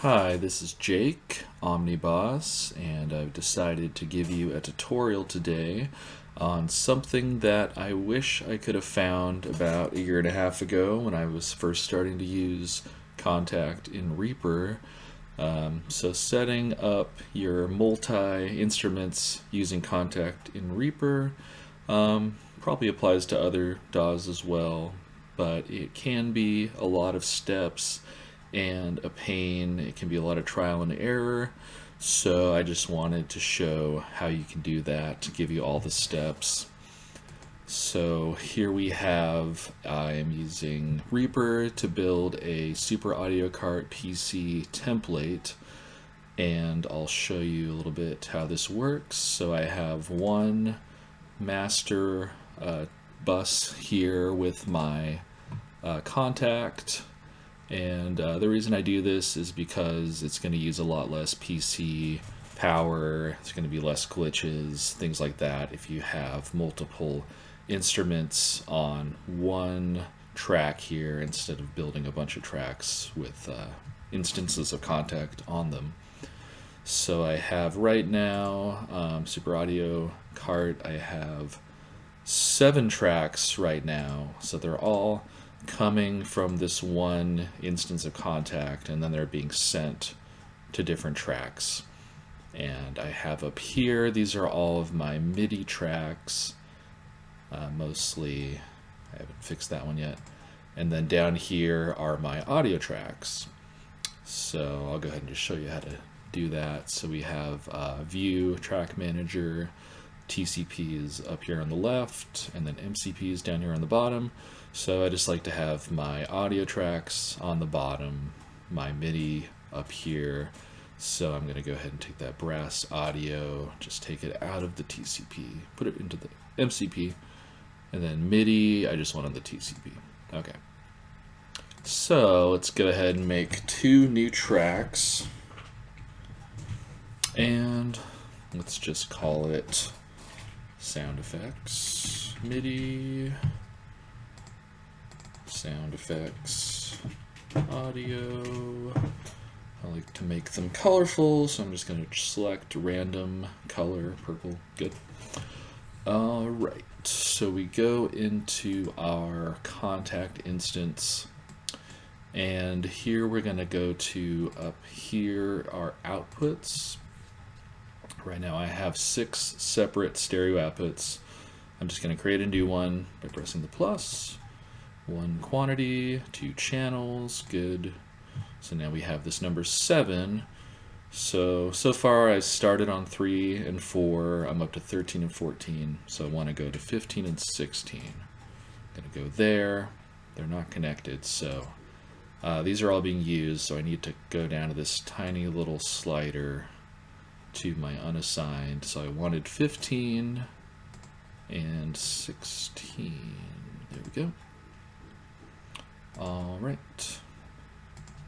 Hi, this is Jake, Omniboss, and I've decided to give you a tutorial today on something that I wish I could have found about a year and a half ago when I was first starting to use Kontakt in Reaper. So setting up your multi-instruments using Kontakt in Reaper probably applies to other DAWs as well, but it can be a lot of steps and a pain. It can be a lot of trial and error. So I just wanted to show how you can do that, to give you all the steps. So here we have, I am using Reaper to build a Super Audio Cart PC template, and I'll show you a little bit how this works. So I have one master bus here with my Kontakt. And the reason I do this is because it's going to use a lot less PC power, it's going to be less glitches, things like that if you have multiple instruments on one track here instead of building a bunch of tracks with instances of Kontakt on them. So I have right now, Super Audio Cart, I have 7 tracks right now, so they're all coming from this one instance of Kontakt, and then they're being sent to different tracks. And I have up here, these are all of my MIDI tracks, mostly. I haven't fixed that one yet. And then down here are my audio tracks. So I'll go ahead and just show you how to do that. So we have View, Track Manager, TCP is up here on the left, and then MCP is down here on the bottom. So I just like to have my audio tracks on the bottom, my MIDI up here. So I'm going to go ahead and take that brass audio, just take it out of the TCP, put it into the MCP, and then MIDI, I just want on the TCP. Okay. So let's go ahead and make 2 new tracks. And let's just call it sound effects, MIDI, sound effects, audio. I like to make them colorful, so I'm just going to select random color, purple, good. Alright, so we go into our Kontakt instance, and here we're going to go to up here, our outputs. Right now I have 6 separate stereo outputs. I'm just going to create a new one by pressing the plus. 1 quantity, 2 channels, good. So now we have this number 7. So far I started on 3 and 4. I'm up to 13 and 14. So I want to go to 15 and 16. I'm going to go there. They're not connected, so these are all being used. So I need to go down to this tiny little slider to my unassigned. So I wanted 15 and 16. There we go. All right.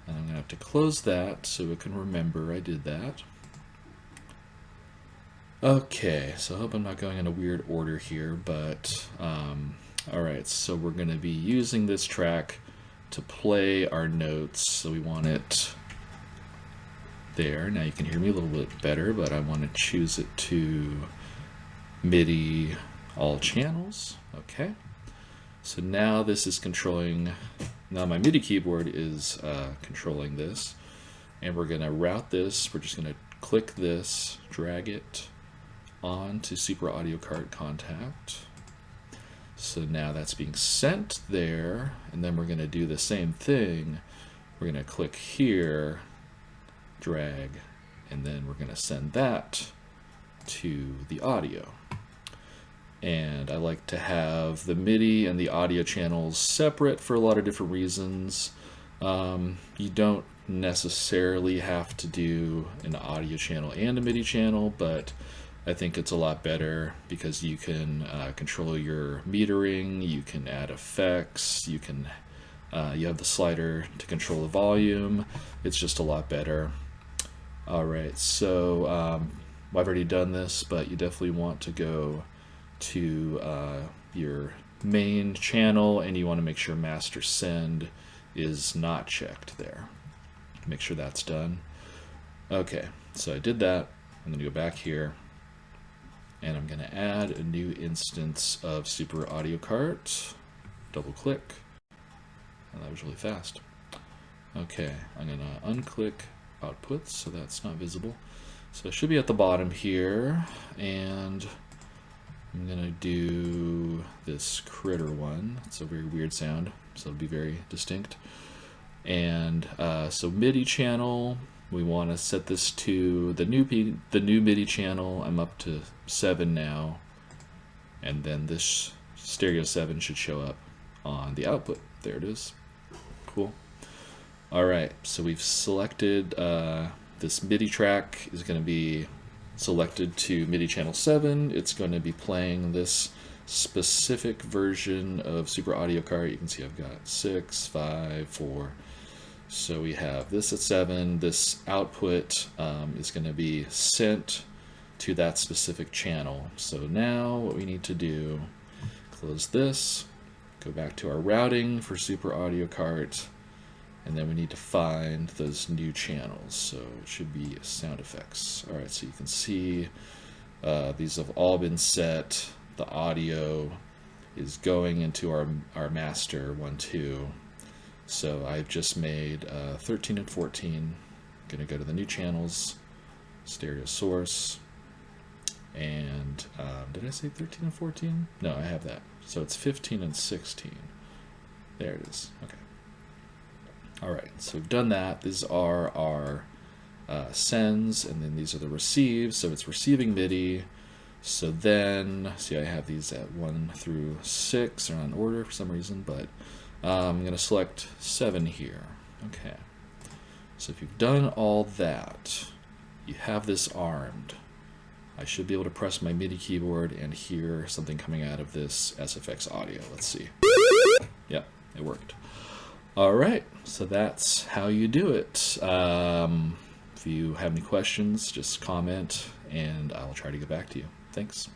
And I'm going to have to close that so it can remember I did that. Okay, so I hope I'm not going in a weird order here, but all right, so we're going to be using this track to play our notes. So we want it there. Now you can hear me a little bit better, but I want to choose it to MIDI all channels. Okay. So now this is controlling, now my MIDI keyboard is controlling this, and we're going to route this. We're just going to click this, drag it onto Super Audio Cart Kontakt. So now that's being sent there, and then we're going to do the same thing. We're going to click here, drag, and then we're going to send that to the audio. And I like to have the MIDI and the audio channels separate for a lot of different reasons. You don't necessarily have to do an audio channel and a MIDI channel, but I think it's a lot better because you can control your metering, you can add effects, you have the slider to control the volume. It's just a lot better. Alright, so I've already done this, but you definitely want to go to your main channel, and you want to make sure master send is not checked there. Make sure that's done. Okay, so I did that. I'm going to go back here, and I'm going to add a new instance of Super Audio Cart. Double click, and that was really fast. Okay, I'm going to unclick outputs so that's not visible. So it should be at the bottom here, and I'm going to do this critter one. It's a very weird sound, so it'll be very distinct. And so MIDI channel, we want to set this to the new MIDI channel. I'm up to 7 now, and then this stereo 7 should show up on the output. There it is. Cool. All right, so we've selected this MIDI track is going to be selected to MIDI channel 7. It's going to be playing this specific version of Super Audio Cart. You can see I've got 6, 5, 4. So we have this at 7. This output is going to be sent to that specific channel. So now what we need to do, close this, go back to our routing for Super Audio Cart, and then we need to find those new channels. So it should be sound effects. All right, so you can see these have all been set. The audio is going into our master 1, 2. So I've just made 13 and 14. I'm going to go to the new channels, stereo source, and did I say 13 and 14? No, I have that. So it's 15 and 16. There it is. Okay. All right, so we've done that. These are our sends, and then these are the receives. So it's receiving MIDI. So then, see, I have these at 1 through 6. They're not in order for some reason, but I'm going to select 7 here. Okay. So if you've done all that, you have this armed. I should be able to press my MIDI keyboard and hear something coming out of this SFX audio. Let's see. Yep, it worked. All right, so that's how you do it. If you have any questions, just comment, and I'll try to get back to you. Thanks.